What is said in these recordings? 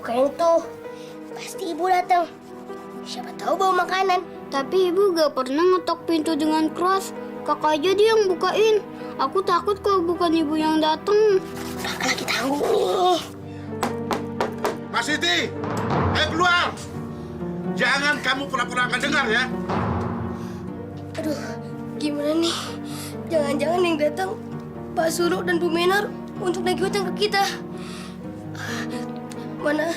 bukain tuh. Pasti ibu datang. Siapa tahu bawa makanan. Tapi ibu gak pernah ngetok pintu dengan keras. Kakak aja dia yang bukain. Aku takut kalau bukan ibu yang datang. Kakak lagi tanggung nih. Mas Siti, ayo keluar. Jangan kamu pura-pura nggak dengar ya. Aduh, gimana nih? Jangan-jangan yang datang Pak Suro dan Bu Menor untuk nagih hutang ke kita. Mana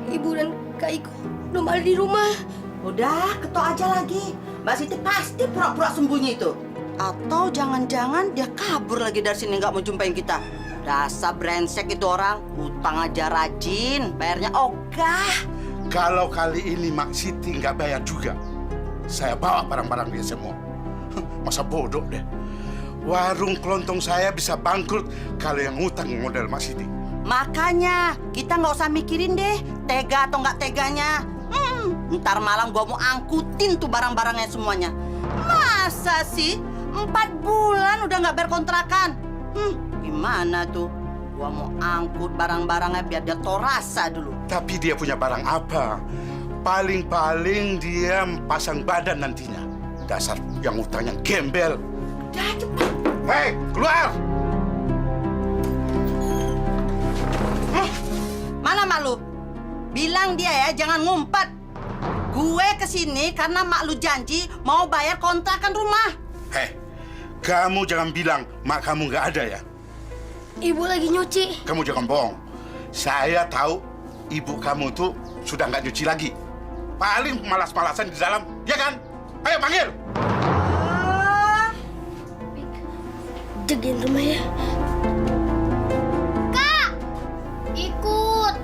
Ibu dan Kak Iko belum ada di rumah. Udah, ketok aja lagi. Mbak Siti pasti pura-pura sembunyi itu. Atau jangan-jangan dia kabur lagi dari sini nggak mau jumpain kita. Dasar brengsek itu orang. Utang aja rajin, bayarnya ogah. Kalau kali ini Mak Siti nggak bayar juga, saya bawa barang-barang dia semua. Masa bodoh deh. Warung kelontong saya bisa bangkrut kalau yang ngutang model Mak Siti. Makanya kita nggak usah mikirin deh tega atau nggak teganya. Ntar malam gua mau angkutin tuh barang-barangnya semuanya. Masa sih 4 bulan udah nggak bayar kontrakan? Gimana tuh? Gua mau angkut barang-barangnya biar dia tahu rasa dulu. Tapi dia punya barang apa? Paling-paling dia pasang badan nantinya. Dasar yang utangnya gembel. Udah cepet. Hei, keluar! Mana mak lu? Bilang dia ya jangan ngumpet. Gue kesini karena mak lu janji mau bayar kontrakan rumah. Hei, kamu jangan bilang mak kamu nggak ada ya. Ibu lagi nyuci. Kamu jangan bohong. Saya tahu ibu kamu tuh sudah nggak nyuci lagi. Paling malas-malasan di dalam, ya kan? Ayo panggil. Jagain rumah ya. Kak! Ikut!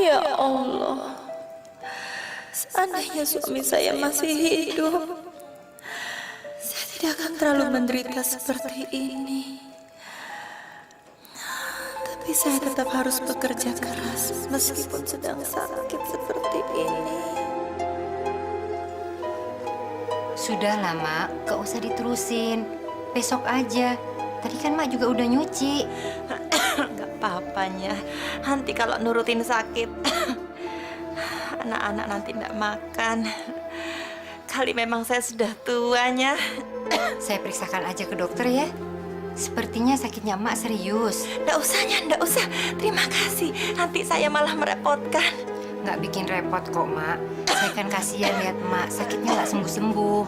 Ya Allah, seandainya suami saya masih hidup, saya tidak akan terlalu menderita seperti ini. Tapi saya tetap harus bekerja keras meskipun sedang sakit seperti ini. Sudahlah, Mak. Gak usah diterusin. Besok aja. Tadi kan Mak juga udah nyuci. Gak apa-apanya. Nanti kalau nurutin sakit, anak-anak nanti tidak makan. Kali memang saya sudah tuanya. Saya periksakan aja ke dokter ya. Sepertinya sakitnya Mak serius. Nggak usahnya, nggak usah. Terima kasih. Nanti saya malah merepotkan. Nggak bikin repot kok, Mak. Saya kan kasihan lihat Mak sakitnya nggak sembuh-sembuh.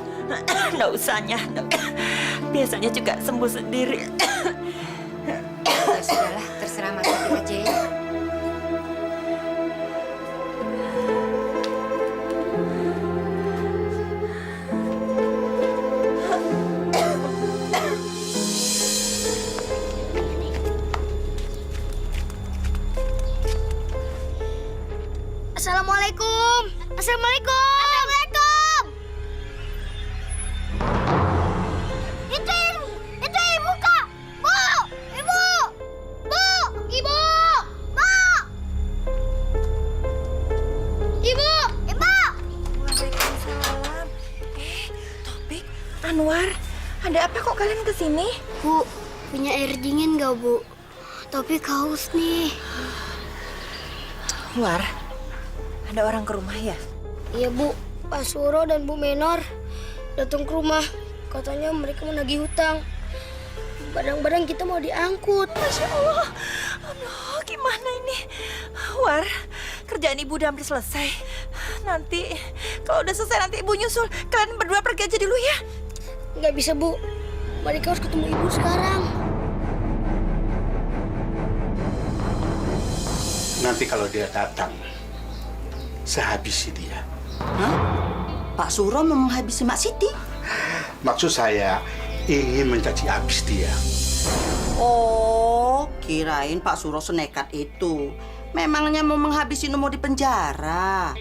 Nggak usahnya. Biasanya juga sembuh sendiri. Ya sudahlah, terserah Mas Siti aja ya. Assalamualaikum. Assalamualaikum. Itu ibu Kak. Bu, ibu. Bu, ibu. Bu. Ibu. Waalaikumsalam. Topik, Anwar, ada apa kok kalian kesini? Bu, punya air dingin nggak, Bu? Tapi haus nih. War, ada orang ke rumah ya? Iya, Bu. Pak Suro dan Bu Menor datang ke rumah. Katanya mereka mau nagih hutang. Barang-barang kita mau diangkut. Masya Allah. Aduh, gimana ini? War, kerjaan ibu udah hampir selesai. Nanti, kalau udah selesai nanti ibu nyusul. Kalian berdua pergi aja dulu ya. Nggak bisa, Bu. Mereka harus ketemu ibu sekarang. Nanti kalau dia datang, saya habisi dia. Hah? Pak Suro mau menghabisi Mak Siti? Maksud saya ingin mencaci habis dia. Oh, kirain Pak Suro senekat itu. Memangnya mau menghabisi Numo di penjara.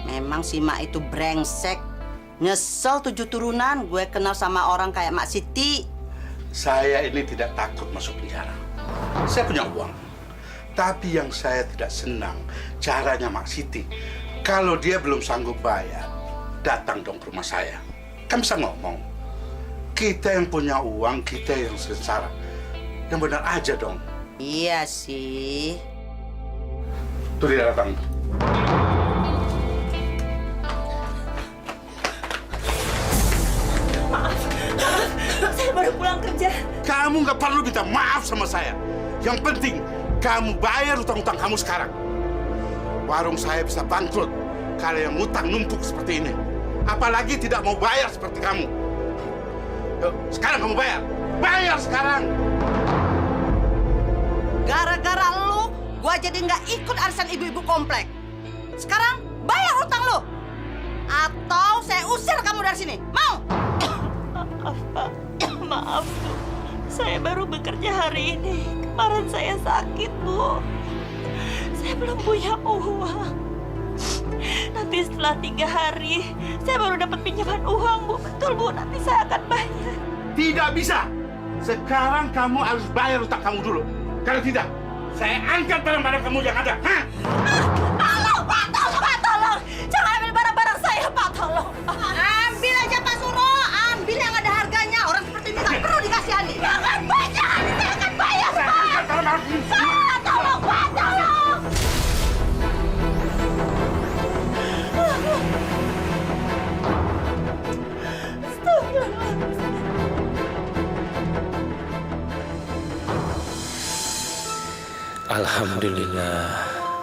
Memang si Mak itu brengsek. Nyesel 7 turunan gue kenal sama orang kayak Mak Siti. Saya ini tidak takut masuk penjara. Saya punya uang. Tapi yang saya tidak senang caranya Mak Siti. Kalau dia belum sanggup bayar, datang dong ke rumah saya. Kan bisa ngomong. Kita yang punya uang, kita yang sengsara. Yang benar aja dong. Iya sih. Tuh dia datang. Saya baru pulang kerja. Kamu nggak perlu minta maaf sama saya. Yang penting, kamu bayar utang-utang kamu sekarang. Warung saya bisa bangkrut kalau yang utang numpuk seperti ini. Apalagi tidak mau bayar seperti kamu. Yuk, sekarang kamu bayar. Bayar sekarang. Gara-gara lu, gua jadi nggak ikut arisan ibu-ibu komplek. Sekarang bayar utang lu. Atau saya usir kamu dari sini. Mau? Maaf, Pak. Maaf, Bu. Saya baru bekerja hari ini. Kemarin saya sakit, Bu. Saya belum punya uang. Nanti setelah 3 hari, saya baru dapat pinjaman uang, Bu. Betul, Bu. Nanti saya akan bayar. Tidak bisa. Sekarang kamu harus bayar utang kamu dulu. Kalau tidak, saya angkat barang-barang kamu yang ada. Hah? Tolong, Pak. Tolong, Pak. Tolong. Jangan ambil barang-barang saya, Pak. Tolong. Ambil aja Pak Suro. Ambil yang ada harganya. Orang seperti ini nggak perlu dikasihani. Jangan, Pak. Jangan. Saya akan bayar, Saya Pak. angkat barang-barang kamu. Pak, tolong, Pak. Tolong. Alhamdulillah,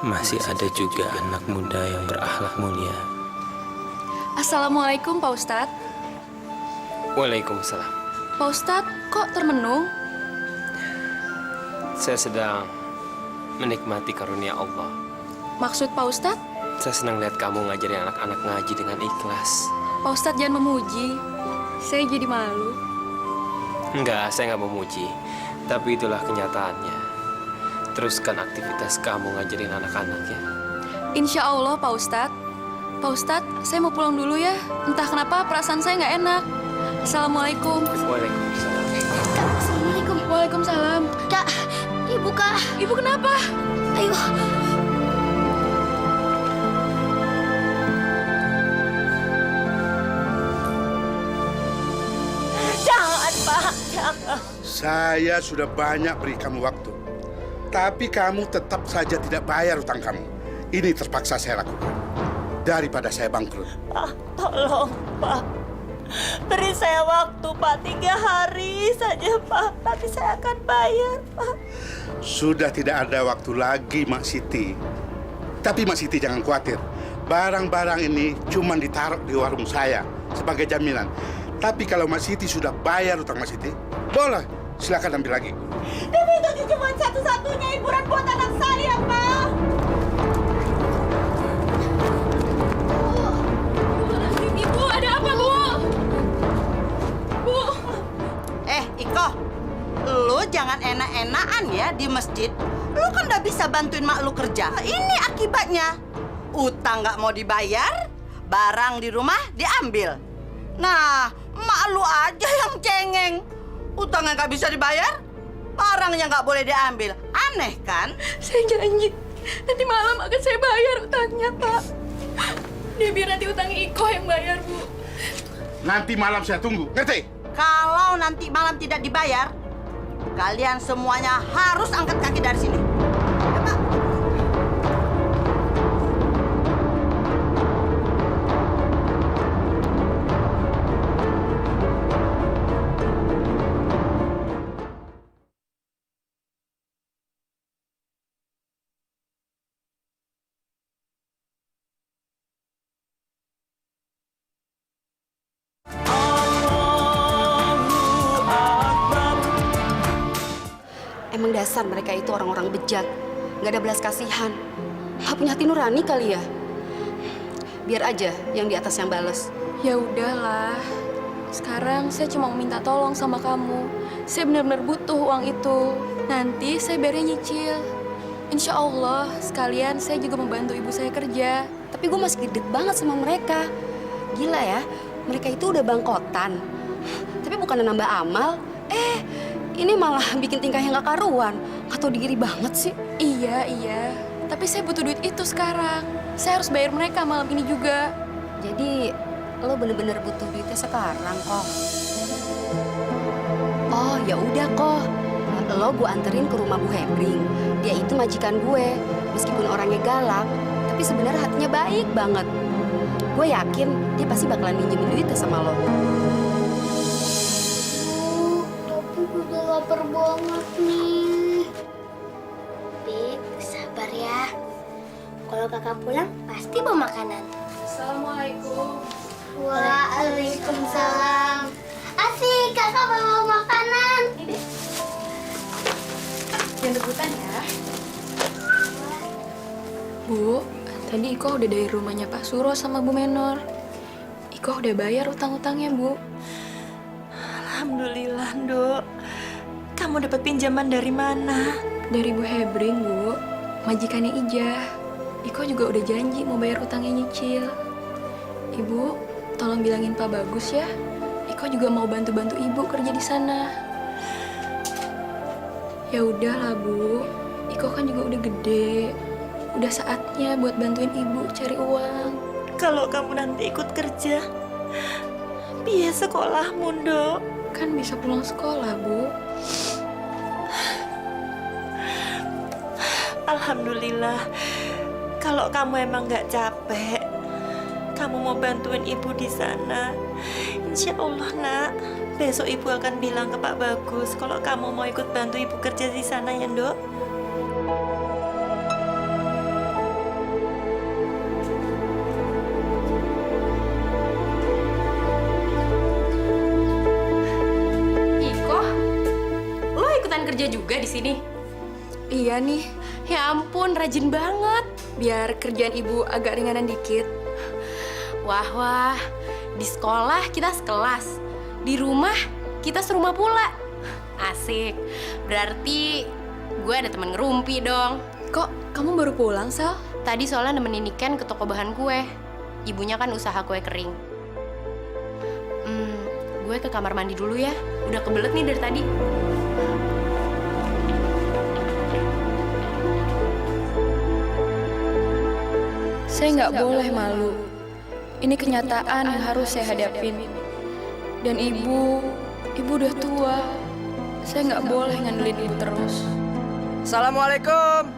masih ada juga anak muda yang berakhlak mulia. Assalamualaikum Pak Ustadz. Waalaikumsalam. Pak Ustadz, kok termenung? Saya sedang menikmati karunia Allah. Maksud Pak Ustadz? Saya senang lihat kamu ngajarin anak-anak ngaji dengan ikhlas. Pak Ustadz jangan memuji. Saya jadi malu. Enggak, saya nggak memuji. Tapi itulah kenyataannya. Teruskan aktivitas kamu ngajarin anak-anak ya. Insya Allah Pak Ustadz. Pak Ustadz, saya mau pulang dulu ya. Entah kenapa perasaan saya nggak enak. Assalamualaikum. Waalaikumsalam. Kak, Assalamualaikum. Waalaikumsalam. Kak, ibu Kak. Ibu kenapa? Ayo. Jangan, Pak. Jangan. Saya sudah banyak beri kamu waktu. Tapi kamu tetap saja tidak bayar utang kamu. Ini terpaksa saya lakukan. Daripada saya bangkrut. Pak, tolong, Pak. Beri saya waktu, Pak. 3 hari saja, Pak. Nanti saya akan bayar, Pak. Sudah tidak ada waktu lagi, Mak Siti. Tapi Mak Siti jangan khawatir. Barang-barang ini cuma ditaruh di warung saya sebagai jaminan. Tapi kalau Mak Siti sudah bayar utang Mak Siti, boleh, silakan ambil lagi. Tapi itu cuma satu-satunya hiburan buat anak saya, Pak. Ibu, ada apa, Bu? Bu. Iko, lu jangan enak-enakan ya di masjid. Lu kan udah bisa bantuin mak lu kerja. Ini akibatnya. Utang nggak mau dibayar, barang di rumah diambil. Nah, emak lu aja yang cengeng. Utangnya nggak bisa dibayar, barangnya nggak boleh diambil. Aneh kan? Saya janji, nanti malam akan saya bayar utangnya, Pak. Dia biar nanti utangnya Iko yang bayar, Bu. Nanti malam saya tunggu, ngerti? Kalau nanti malam tidak dibayar, kalian semuanya harus angkat kaki dari sini. Cepat. Emang dasar mereka itu orang-orang bejat, nggak ada belas kasihan. Nggak punya hati nurani kali ya. Biar aja yang di atas yang bales. Ya udahlah. Sekarang saya cuma mau minta tolong sama kamu. Saya benar-benar butuh uang itu. Nanti saya bayarnya nyicil. Insya Allah sekalian saya juga membantu ibu saya kerja. Tapi gue masih gede banget sama mereka. Gila ya, mereka itu udah bangkotan. Tapi bukan nambah amal. Ini malah bikin tingkahnya nggak karuan. Nggak tau diri banget sih. Iya. Tapi saya butuh duit itu sekarang. Saya harus bayar mereka malam ini juga. Jadi lo bener-bener butuh duitnya sekarang kok. Oh ya udah kok. Lo gue anterin ke rumah Bu Hebring. Dia itu majikan gue. Meskipun orangnya galak, tapi sebenarnya hatinya baik banget. Gue yakin dia pasti bakalan minjemin duitnya sama lo. Tapi udah lapar banget nih. Bik, sabar ya. Kalau kakak pulang, pasti bawa makanan. Assalamualaikum. Waalaikumsalam. Asik, kakak bawa makanan. Jangan rebutan ya. Bu, tadi Iko udah dari rumahnya Pak Suro sama Bu Menor. Iko udah bayar utang-utangnya, Bu. Alhamdulillah, Nduk. Kamu dapat pinjaman dari mana? Dari Bu Hebring, Bu. Majikannya Ijah. Iko juga udah janji mau bayar utangnya nyicil. Ibu, tolong bilangin Pak Bagus ya. Iko juga mau bantu-bantu Ibu kerja di sana. Ya udahlah, Bu. Iko kan juga udah gede. Udah saatnya buat bantuin Ibu cari uang. Kalau kamu nanti ikut kerja, biaya sekolahmu, Nduk. Kan bisa pulang sekolah, Bu. Alhamdulillah. Kalau kamu emang nggak capek, kamu mau bantuin ibu di sana, insya Allah, Nak. Besok ibu akan bilang ke Pak Bagus kalau kamu mau ikut bantu ibu kerja di sana ya, Nduk. Iko, lo ikutan kerja juga di sini? Iya nih. Ya ampun, rajin banget. Biar kerjaan Ibu agak ringanan dikit. Wah, di sekolah kita sekelas, di rumah kita serumah pula. Asik, berarti gue ada temen ngerumpi dong. Kok kamu baru pulang, Sal? Tadi soalnya nemenin Niken ke toko bahan kue. Ibunya kan usaha kue kering. Gue ke kamar mandi dulu ya, udah kebelet nih dari tadi. Saya nggak boleh malu. Ini kenyataan yang harus saya hadapin. Dan ibu udah tua. Saya nggak boleh ngandelin ibu terus. Assalamualaikum.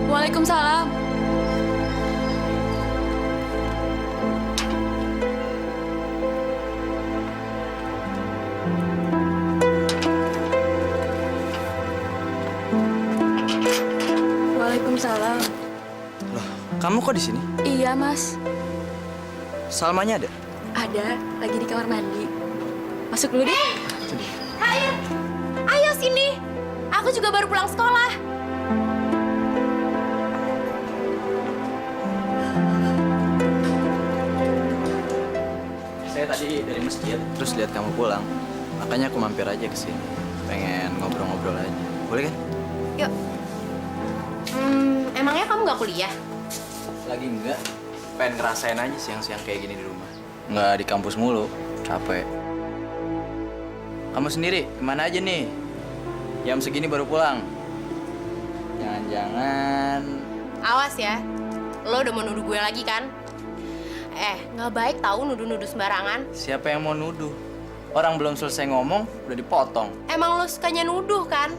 Waalaikumsalam. Waalaikumsalam. Loh, kamu kok di sini? Iya, Mas. Salmanya ada? Ada, lagi di kamar mandi. Masuk dulu deh. Ayo sini, aku juga baru pulang sekolah. Saya tadi dari masjid, terus lihat kamu pulang. Makanya aku mampir aja ke sini. Pengen ngobrol-ngobrol aja. Boleh kan? Yuk. Emangnya kamu nggak kuliah? Lagi enggak. Pengen ngerasain aja siang-siang kayak gini di rumah. Nggak di kampus mulu. Capek. Kamu sendiri kemana aja nih? Jam segini baru pulang. Jangan-jangan... Awas ya, lo udah mau nuduh gue lagi kan? Nggak baik tahu nuduh-nuduh sembarangan. Siapa yang mau nuduh? Orang belum selesai ngomong, udah dipotong. Emang lo sukanya nuduh kan?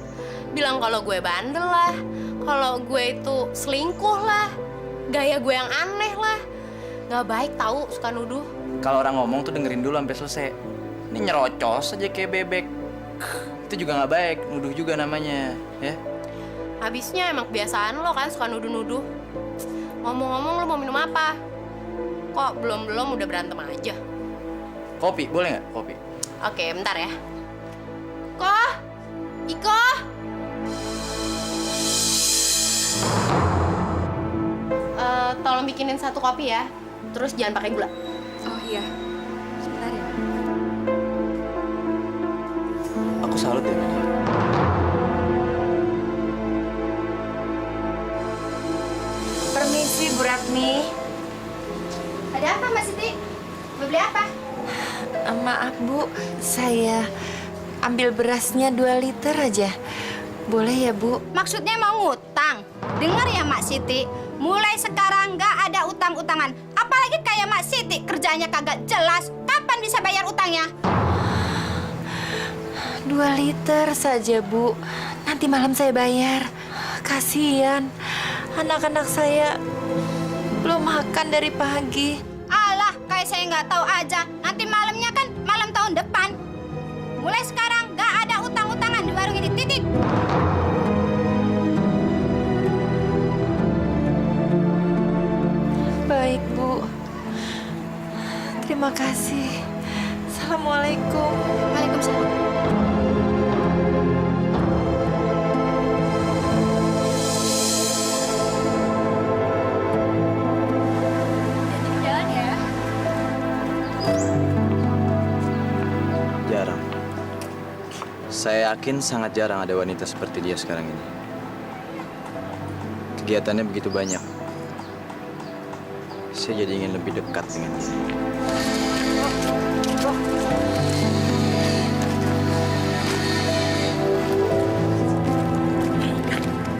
Bilang kalau gue bandel lah, kalau gue itu selingkuh lah, gaya gue yang aneh lah. Nggak baik tahu suka nuduh. Kalau orang ngomong tuh dengerin dulu sampai selesai. Ini nyerocos aja kayak bebek. Itu juga nggak baik, nuduh juga namanya, ya. Habisnya emang kebiasaan lo kan suka nuduh-nuduh. Ngomong-ngomong lo mau minum apa? Kok belum-belum udah berantem aja? Kopi, boleh nggak? Kopi. Oke, bentar ya. Koh? Iko? Tolong bikinin 1 kopi ya. Terus jangan pakai gula. Oh iya. Sebentar ya. Aku salut ya, Medi. Permisi, Bu Ratmi. Ada apa Mbak Siti? Mau beli apa? Maaf Bu, saya ambil berasnya 2 liter aja. Boleh ya Bu? Maksudnya mau ngutang? Dengar ya Mak Siti, mulai sekarang nggak ada utang-utangan. Apalagi kayak Mak Siti, kerjanya kagak jelas. Kapan bisa bayar utangnya? 2 liter saja Bu. Nanti malam saya bayar. Kasihan, anak-anak saya belum makan dari pagi. Alah, kayak saya nggak tahu aja. Nanti malamnya kan malam tahun depan. Mulai sekarang nggak ada utang-utangan di warung ini, titik. Baik Bu. Terima kasih. Assalamualaikum. Waalaikumsalam. Jalan ya. Jarang. Saya yakin sangat jarang ada wanita seperti dia sekarang ini. Kegiatannya begitu banyak. Saya jadi ingin lebih dekat dengan dia.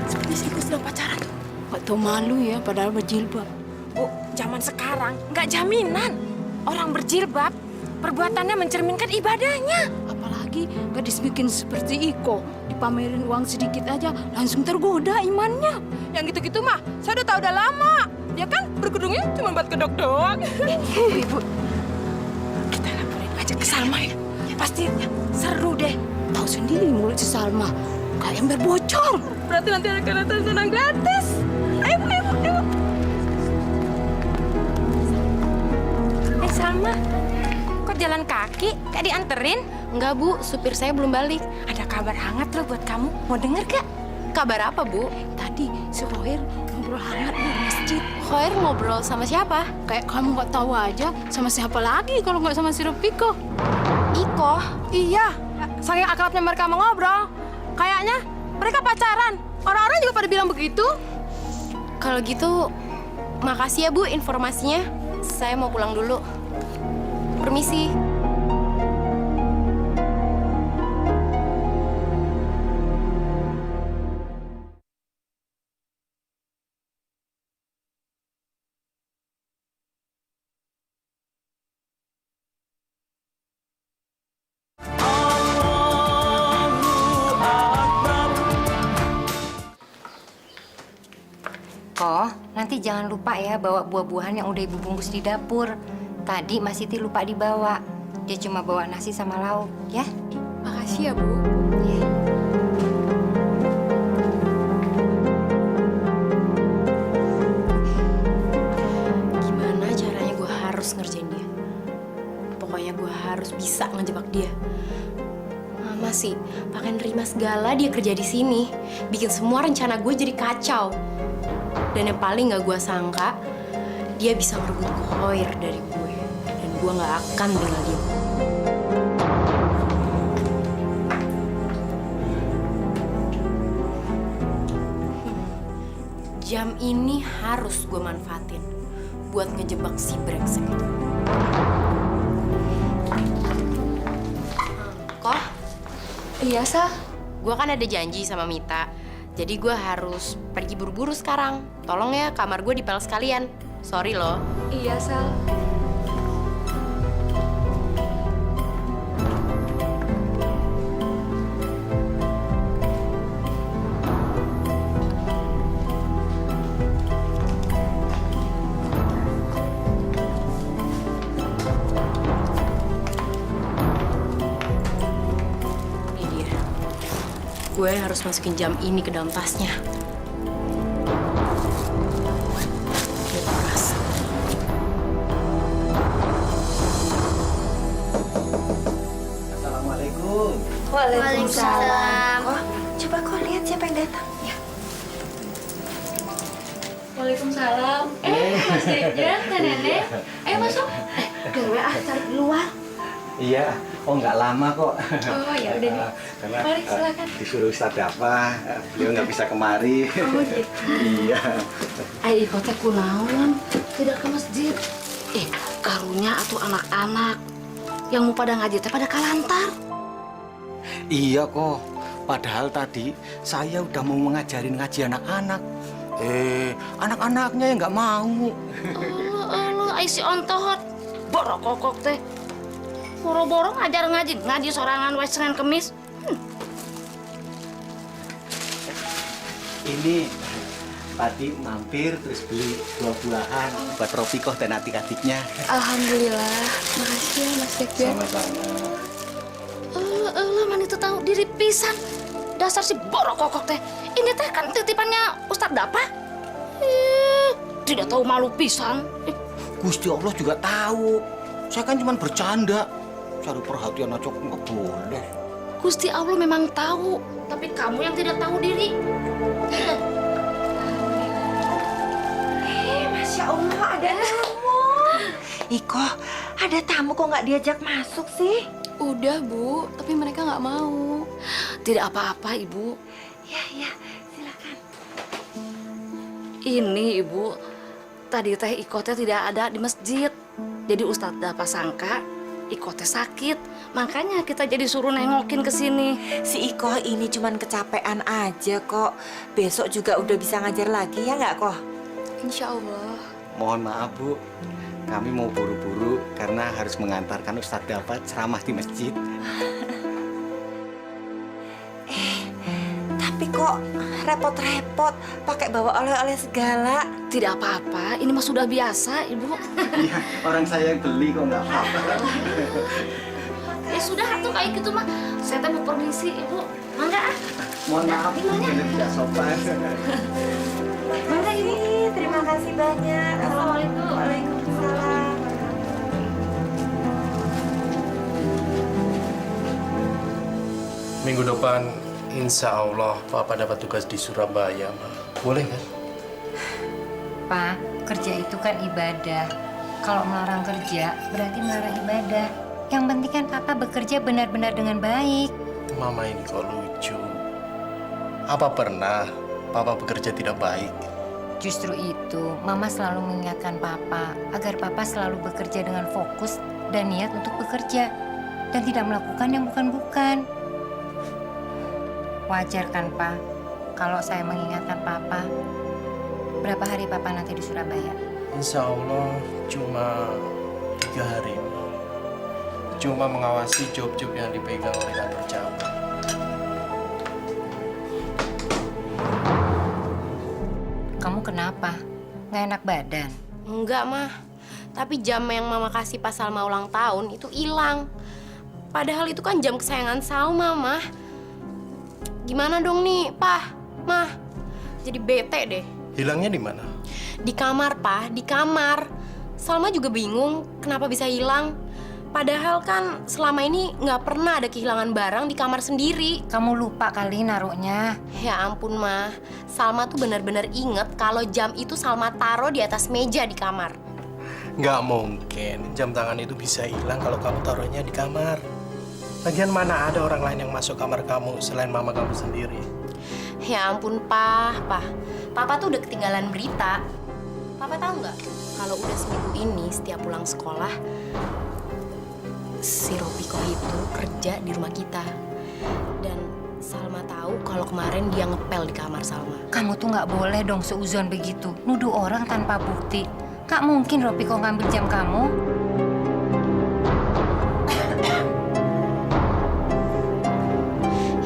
Seperti si Iko sedang pacaran tuh. Gak tau malu ya, padahal berjilbab. Bu, zaman sekarang nggak jaminan. Orang berjilbab, perbuatannya mencerminkan ibadahnya. Apalagi gadis bikin seperti Iko. Dipamerin uang sedikit aja, langsung tergoda imannya. Yang gitu-gitu mah, saya udah tahu udah lama. Dia kan berkedungnya cuma buat kedok doang. Ibu, kita laporin aja ke Salma ya. Pasti seru deh. Tahu sendiri mulut si Salma, kayak ember bocor. Berarti nanti ada kelihatan senang gratis. Ayo, ayo, ayo. Salma, kok jalan kaki? Gak dianterin? Enggak Bu, supir saya belum balik. Ada kabar hangat loh buat kamu. Mau denger gak? Kabar apa Bu? Tadi si Rohir ngobrol hangat di masjid. Khoir ngobrol sama siapa? Kayak kamu nggak tahu aja sama siapa lagi kalau nggak sama si Rufiko. Iko. Iya, saking akrabnya mereka mau ngobrol. Kayaknya mereka pacaran. Orang-orang juga pada bilang begitu. Kalau gitu, makasih ya Bu informasinya. Saya mau pulang dulu. Permisi. Kok, nanti jangan lupa ya bawa buah-buahan yang udah ibu bungkus di dapur. Tadi Mas Siti lupa dibawa. Dia cuma bawa nasi sama lauk, ya? Makasih ya, Bu. Ya. Gimana caranya gue harus ngerjain dia? Pokoknya gue harus bisa ngejebak dia. Mama sih, pakai nerima segala dia kerja di sini. Bikin semua rencana gue jadi kacau. Dan yang paling gak gue sangka, dia bisa merebut Khoir dari gue. Dan gue gak akan tinggal diam. Jam ini harus gue manfaatin buat ngejebak si brengsek itu. Kok? Iya, Sal. Gue kan ada janji sama Mita. Jadi gue harus pergi buru-buru sekarang. Tolong ya, kamar gue dipel sekalian. Sorry loh. Iya, Sal. Gue harus masukin jam ini ke dalam tasnya. Gue peras. Assalamualaikum. Waalaikumsalam. Oh, coba kau lihat siapa yang datang. Ya. Waalaikumsalam. Mas Dejan, Teh Nenek. Ayo masuk. Dewe cari di luar. Iya, nggak lama kok. Oh, ya udah nih. Karena Mari, silakan. disuruh Ustadz apa, beliau nggak bisa kemari. Oh, gitu. Iya. Ayo teh kunaon, tidak ke masjid. Karunya atau anak-anak yang mau pada ngaji teh pada kalantar. Iya kok. Padahal tadi saya udah mau mengajarin ngaji anak-anak. Anak-anaknya yang nggak mau. Lu si ontohot, borok kokok teh. Boro-boro ngajar ngaji sorangan wes Senin Kemis. Ini tadi mampir terus beli buah-buahan buat Ropikoh dan adik-adiknya. Alhamdulillah. Makasih ya, Mas Dejan. Sama-sama. Man itu tahu diri pisan. Dasar si borok kokok teh. Ini teh kan titipannya Ustadz Dapa. Tidak tahu malu pisan. Gusti Allah juga tahu. Saya kan cuma bercanda. Cari perhatian aja nggak boleh. Gusti Allah memang tahu, tapi kamu yang tidak tahu diri. Masya Allah, ada tamu. Iko, ada tamu kok nggak diajak masuk sih? Udah, Bu. Tapi mereka nggak mau. Tidak apa-apa, Ibu. Ya, silakan. Ini, Ibu. Tadi teh Iko teh tidak ada di masjid. Jadi Ustadz Dapa sangka Iko teh sakit. Makanya kita jadi suruh nengokin ke sini. Si Iko ini cuman kecapean aja kok. Besok juga udah bisa ngajar lagi ya nggak kok? Insya Allah. Mohon maaf Bu, kami mau buru-buru karena harus mengantarkan Ustadz Dapa ceramah di masjid. Tapi kok repot-repot pakai bawa oleh-oleh segala. Tidak apa-apa, ini mah sudah biasa, Ibu. Iya, orang saya yang beli kok nggak apa-apa. Ya sudah, tuh kayak gitu mah. Saya teh mau permisi, Ibu. Mangga ah. Mohon maaf, ini tidak sopan. Mangga ini, terima kasih banyak. Assalamualaikum. Waalaikumsalam. Minggu depan, insya Allah Papa dapat tugas di Surabaya, Ma. Boleh kan? Pak, kerja itu kan ibadah. Kalau melarang kerja, berarti melarang ibadah. Yang penting kan Papa bekerja benar-benar dengan baik. Mama ini kok lucu. Apa pernah Papa bekerja tidak baik? Justru itu, Mama selalu mengingatkan Papa agar Papa selalu bekerja dengan fokus dan niat untuk bekerja dan tidak melakukan yang bukan-bukan. Wajar kan, Pak, kalau saya mengingatkan Papa? Berapa hari Papa nanti di Surabaya? Insya Allah cuma 3 hari. Cuma mengawasi job-job yang dipegang oleh kantor cabang. Kamu kenapa? Nggak enak badan? Enggak, Mah. Tapi jam yang Mama kasih pas Salma ulang tahun itu hilang. Padahal itu kan jam kesayangan Salma, Mah. Gimana dong nih, Pah? Mah, jadi bete deh. Hilangnya di mana? Di kamar, Pah. Di kamar. Salma juga bingung kenapa bisa hilang. Padahal kan selama ini nggak pernah ada kehilangan barang di kamar sendiri. Kamu lupa kali naruhnya. Ya ampun, Mah. Salma tuh benar-benar inget kalau jam itu Salma taruh di atas meja di kamar. Nggak mungkin jam tangan itu bisa hilang kalau kamu taruhnya di kamar. Lagian mana ada orang lain yang masuk kamar kamu selain mama kamu sendiri? Ya ampun, Pah. Papa tuh udah ketinggalan berita. Papa tahu nggak? Kalau udah seminggu ini setiap pulang sekolah, si Ropiko itu kerja di rumah kita. Dan Salma tahu kalau kemarin dia ngepel di kamar Salma. Kamu tuh nggak boleh dong seuzon begitu. Nuduh orang tanpa bukti. Nggak mungkin Ropiko ngambil jam kamu.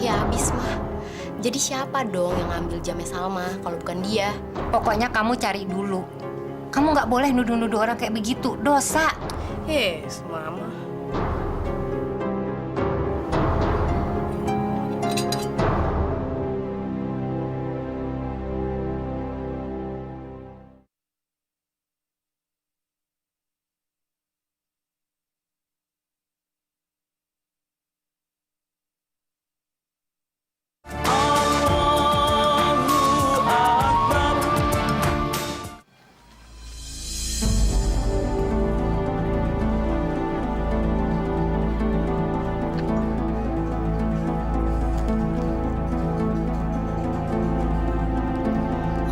Ya habis mah. Jadi siapa dong yang ngambil jamnya Salma kalau bukan dia? Pokoknya kamu cari dulu. Kamu nggak boleh nuduh-nuduh orang kayak begitu. Dosa. Mama.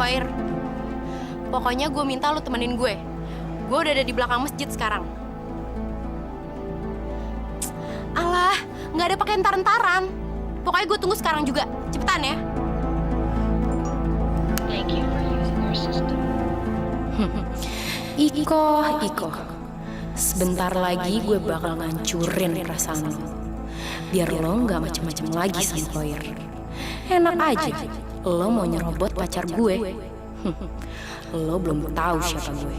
Khair, pokoknya gue minta lo temenin gue. Gue udah ada di belakang masjid sekarang. Alah, nggak ada pakai entar-entaran. Pokoknya gue tunggu sekarang juga. Cepetan ya. Thank you for using our system. Iko. Sebentar lagi gue bakal ngancurin perasaan lo. Biar lo nggak macem-macem lagi sama Khair. Enak aja. Lo mau nyerobot pacar gue. Lo belum tahu siapa gue.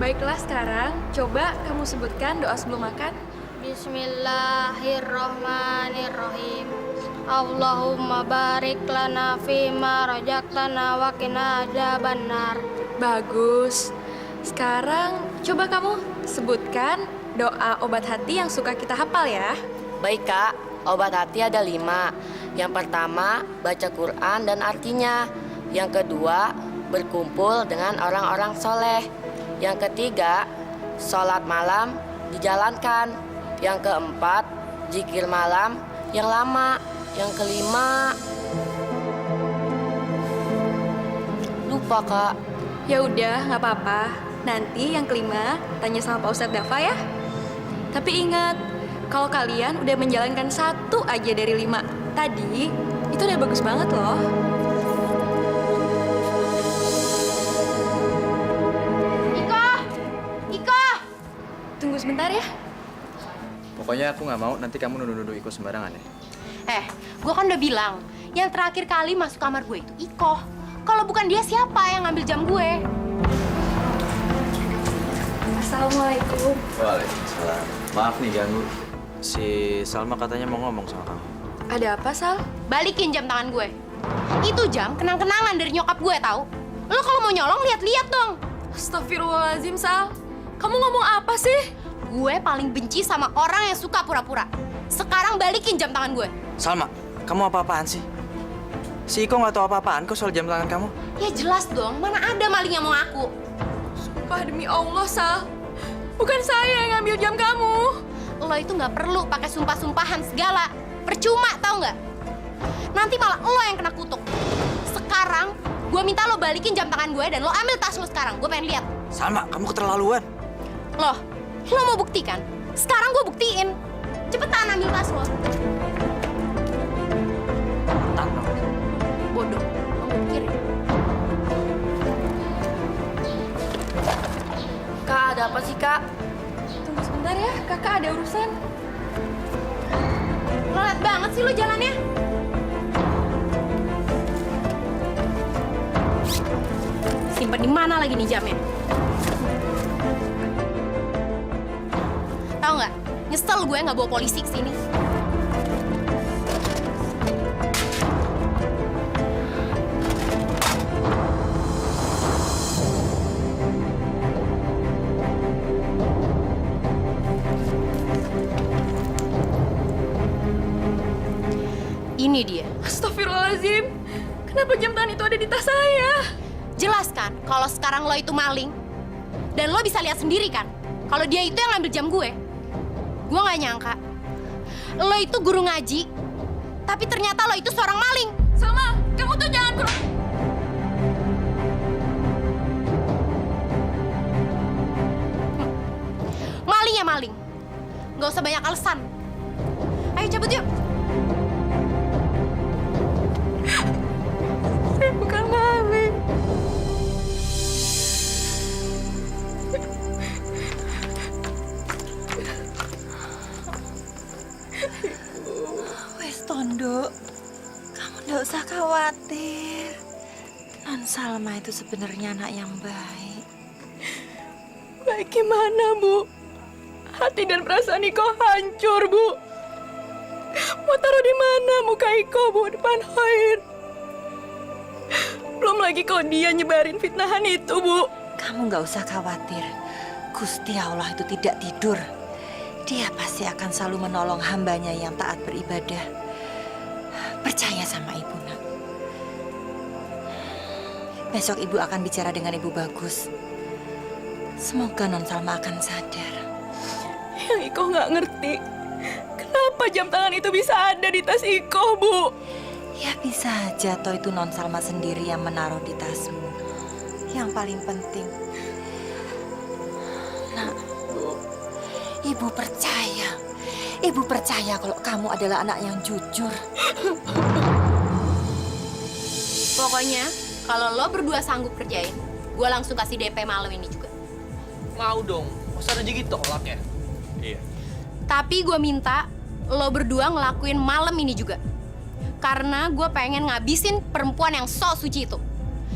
Baiklah sekarang, coba kamu sebutkan doa sebelum makan. Bismillahirrahmanirrahim. Allahumma barik lana fima razaqtana wa qina adzabannar. Bagus. Sekarang coba kamu sebutkan doa obat hati yang suka kita hafal ya. Baik Kak, obat hati ada 5. Yang pertama, baca Quran dan artinya. Yang kedua, berkumpul dengan orang-orang soleh. Yang ketiga, sholat malam dijalankan. Yang keempat, zikir malam yang lama. Yang kelima, lupa Kak. Ya udah, nggak apa-apa. Nanti yang kelima tanya sama Pak Ustadz Dafa ya. Tapi ingat, kalau kalian udah menjalankan 1 aja dari 5 tadi, itu udah bagus banget loh. Iko! Tunggu sebentar ya. Pokoknya aku nggak mau nanti kamu nuduh-nuduh Iko sembarangan ya. Gue kan udah bilang, yang terakhir kali masuk kamar gue itu Iko. Kalau bukan dia, siapa yang ngambil jam gue? Assalamualaikum. Waalaikumsalam. Maaf nih ganggu. Si Salma katanya mau ngomong sama kamu. Ada apa, Sal? Balikin jam tangan gue. Itu jam kenang-kenangan dari nyokap gue, tahu? Lo kalau mau nyolong, lihat-lihat dong. Astagfirullahaladzim, Sal. Kamu ngomong apa sih? Gue paling benci sama orang yang suka pura-pura. Sekarang balikin jam tangan gue. Salma, kamu apa-apaan sih? Si Iko nggak tahu apa-apaan kok soal jam tangan kamu. Ya jelas dong, mana ada maling yang mau ngaku. Sumpah demi Allah, Sal. Bukan saya yang ngambil jam kamu. Lo itu nggak perlu pakai sumpah-sumpahan segala. Percuma, tau nggak? Nanti malah lo yang kena kutuk. Sekarang, gue minta lo balikin jam tangan gue dan lo ambil tas lo sekarang. Gue pengen lihat. Salma, kamu keterlaluan. Lo mau buktikan? Sekarang gue buktiin. Cepetan ambil tas lo. Bodoh, kamu pikir ya? Kak, ada apa sih Kak? Tunggu sebentar ya, kakak ada urusan. Lelet banget sih lo jalannya. Simpen di mana lagi nih jamnya? Tahu nggak? Nyesel gue nggak bawa polisi ke sini. Ini dia. Astagfirullahaladzim. Kenapa jam tangan itu ada di tas saya? Jelas kan kalau sekarang lo itu maling. Dan lo bisa lihat sendiri kan kalau dia itu yang ngambil jam gue. Gue nggak nyangka lo itu guru ngaji, tapi ternyata lo itu seorang maling. Salma, kamu tuh jangan kurang. Nggak usah banyak alasan. Ayo cabut yuk. Saya bukan maling. Wes Tondo, kamu nggak usah khawatir. Non Salma itu sebenarnya anak yang baik. Baik gimana, Bu? Hati dan perasaan Iko hancur, Bu. Mau taruh di mana muka Iko, Bu? Depan Hoir. Belum lagi kalau dia nyebarin fitnahan itu, Bu. Kamu nggak usah khawatir. Gusti Allah itu tidak tidur. Dia pasti akan selalu menolong hambanya yang taat beribadah. Percaya sama ibu, nak. Besok ibu akan bicara dengan ibu Bagus. Semoga Non Salma akan sadar. Yang Iko nggak ngerti, kenapa jam tangan itu bisa ada di tas Iko, Bu? Ya bisa aja toh itu Non Salma sendiri yang menaruh di tasmu. Yang paling penting, nak, ibu percaya. Ibu percaya kalau kamu adalah anak yang jujur. Pokoknya kalau lo berdua sanggup kerjain, gue langsung kasih DP malam ini juga. Mau dong, masa ada gitu tolak ya? Iya. Tapi gue minta lo berdua ngelakuin malam ini juga. Karena gue pengen ngabisin perempuan yang sok suci itu.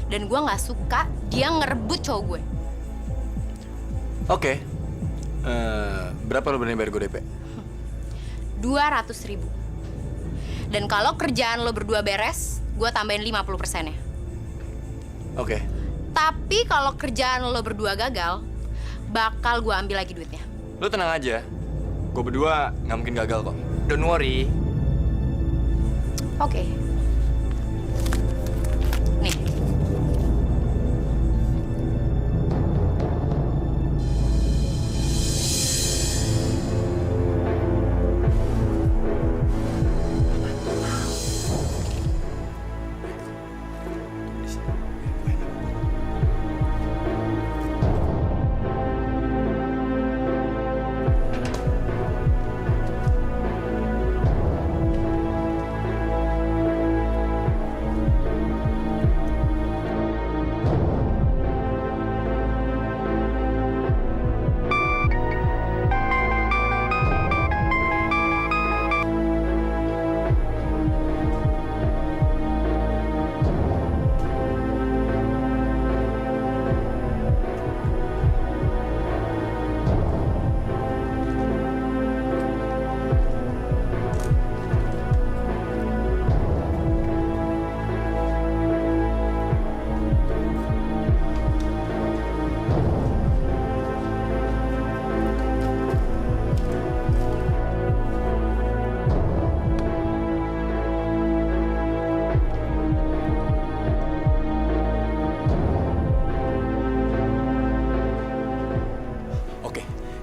Dan gue gak suka dia ngerebut cowok gue. Oke. Berapa lo berani bayar gue DP? 200.000. Dan kalau kerjaan lo berdua beres, gue tambahin 50%-nya. Oke. Tapi kalau kerjaan lo berdua gagal, bakal gue ambil lagi duitnya. Lo tenang aja. Gue berdua nggak mungkin gagal kok. Don't worry. Oke. Nih.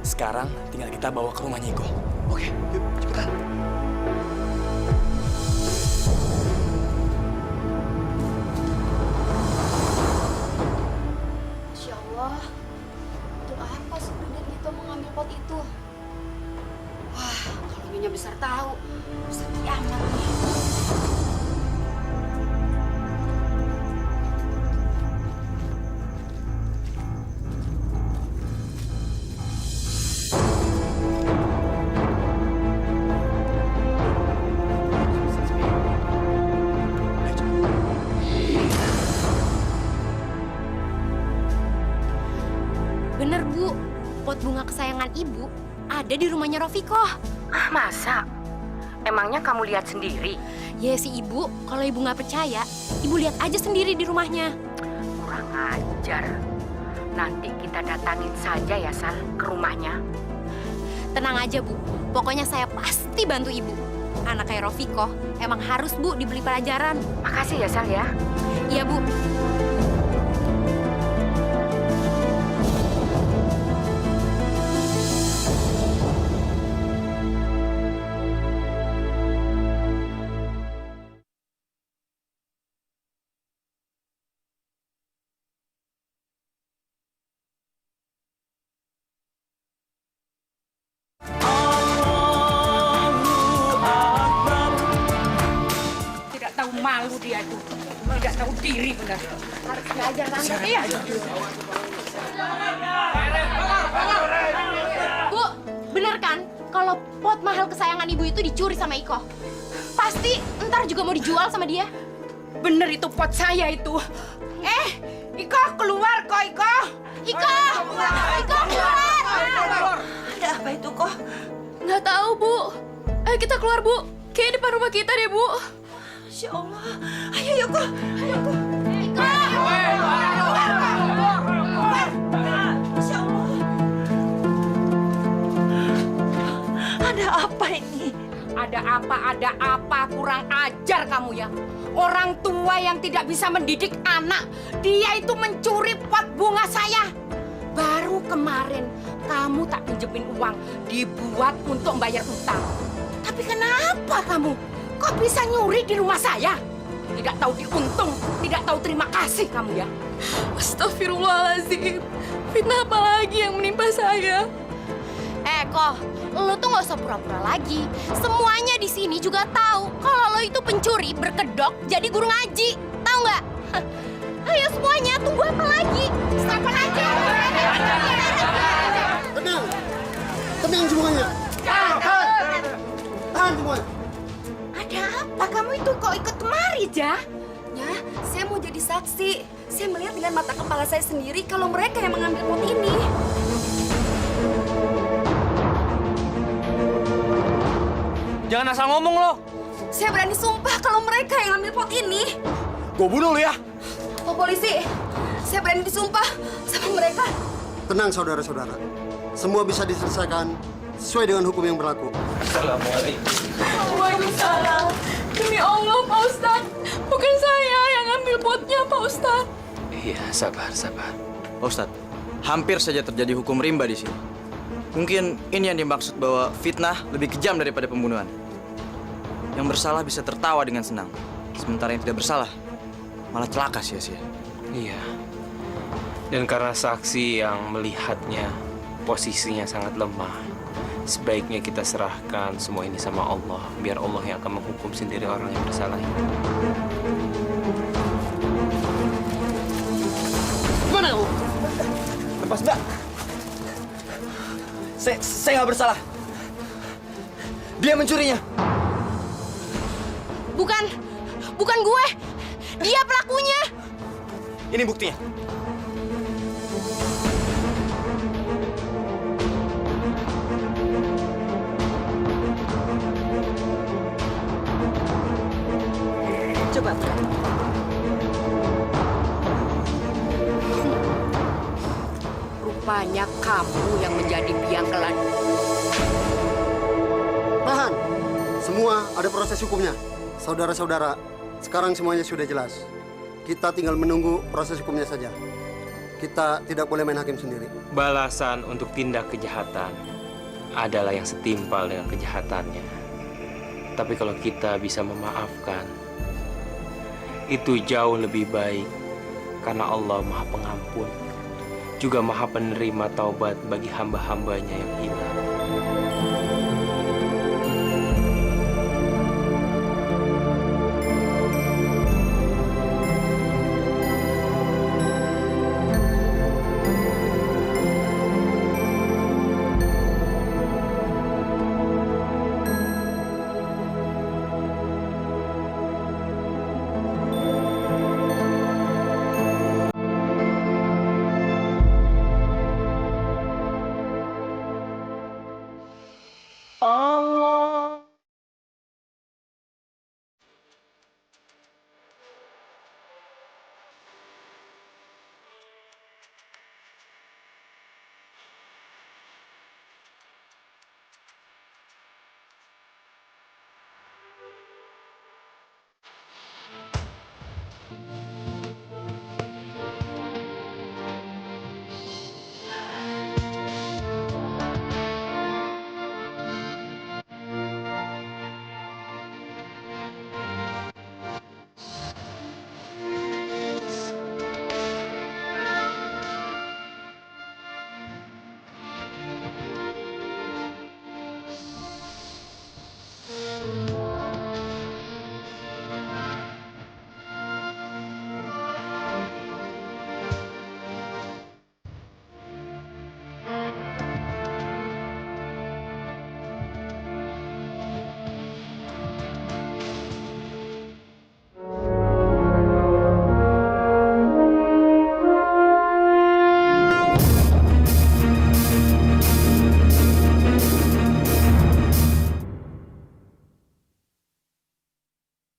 Sekarang tinggal kita bawa ke rumahnya Iko. Oke, yuk cepetan. Masya Allah, untuk apa sebenarnya Gito mengambil pot itu? Wah, kalau Nyonya besar tahu, bisa kiamat nih. Bener, Bu. Pot bunga kesayangan Ibu ada di rumahnya Rofiko. Ah, masa? Emangnya kamu lihat sendiri? Ya si Ibu, kalau Ibu nggak percaya, Ibu lihat aja sendiri di rumahnya. Kurang ajar. Nanti kita datangin saja ya, Sal, ke rumahnya. Tenang aja, Bu. Pokoknya saya pasti bantu Ibu. Anak kayak Rofiko emang harus, Bu, dibeli pelajaran. Makasih ya, Sal ya. Iya, Bu. Oh dia itu. Tidak tahu diri benar. Harus belajar tante. Iya. Bu, bener kan kalau pot mahal kesayangan ibu itu dicuri sama Iko? Pasti ntar juga mau dijual sama dia. Bener itu pot saya itu. Iko keluar kok, Iko. Iko keluar. Ada apa itu kok? Nggak tahu, Bu. Ayo kita keluar, Bu. Kayak depan rumah kita deh, Bu. Masya Allah. Ayo yuk kok. Ayo kok. Masya Allah. Ada apa ini? Ada apa, kurang ajar kamu ya. Orang tua yang tidak bisa mendidik anak, dia itu mencuri pot bunga saya. Baru kemarin kamu tak pinjemin uang, dibuat untuk membayar utang. Tapi kenapa kamu? Kok bisa nyuri di rumah saya? Tidak tahu diuntung, tidak tahu terima kasih kamu ya. Astagfirullahaladzim. Fitnah apa lagi yang menimpa saya? Kok, lo tuh nggak usah pura-pura lagi. Semuanya di sini juga tahu kalau lo itu pencuri berkedok jadi guru ngaji. Tahu nggak? Ayo semuanya, tunggu apa lagi? Siapa aja? Tenang, tenang semuanya. Tahan semuanya. Ada apa kamu itu kok ikut kemari, Jah? Ya, saya mau jadi saksi. Saya melihat dengan mata kepala saya sendiri kalau mereka yang mengambil pot ini. Jangan asal ngomong lo. Saya berani sumpah kalau mereka yang ambil pot ini. Gue bunuh lo ya. Pak polisi, saya berani disumpah sama mereka. Tenang saudara-saudara. Semua bisa diselesaikan sesuai dengan hukum yang berlaku. Assalamualaikum. Waalaikumsalam. Demi Allah, Pak Ustadz. Bukan saya yang ambil potnya, Pak Ustadz. Iya, sabar. Pak Ustadz, hampir saja terjadi hukum rimba di sini. Mungkin ini yang dimaksud bahwa fitnah lebih kejam daripada pembunuhan. Yang bersalah bisa tertawa dengan senang, sementara yang tidak bersalah malah celaka sia-sia. Iya. Dan karena saksi yang melihatnya posisinya sangat lemah, sebaiknya kita serahkan semua ini sama Allah, biar Allah yang akan menghukum sendiri orang yang bersalah ini. Gimana kamu? Lepas, Mbak. Saya nggak bersalah. Dia mencurinya. Bukan gue. Dia pelakunya. Ini buktinya. Coba. Rupanya kamu yang menjadi biang keladi. Tahan. Semua ada proses hukumnya. Saudara-saudara, sekarang semuanya sudah jelas. Kita tinggal menunggu proses hukumnya saja. Kita tidak boleh main hakim sendiri. Balasan untuk tindak kejahatan adalah yang setimpal dengan kejahatannya. Tapi kalau kita bisa memaafkan, itu jauh lebih baik. Karena Allah Maha Pengampun, juga Maha Penerima taubat bagi hamba-hambanya yang hilang. Oh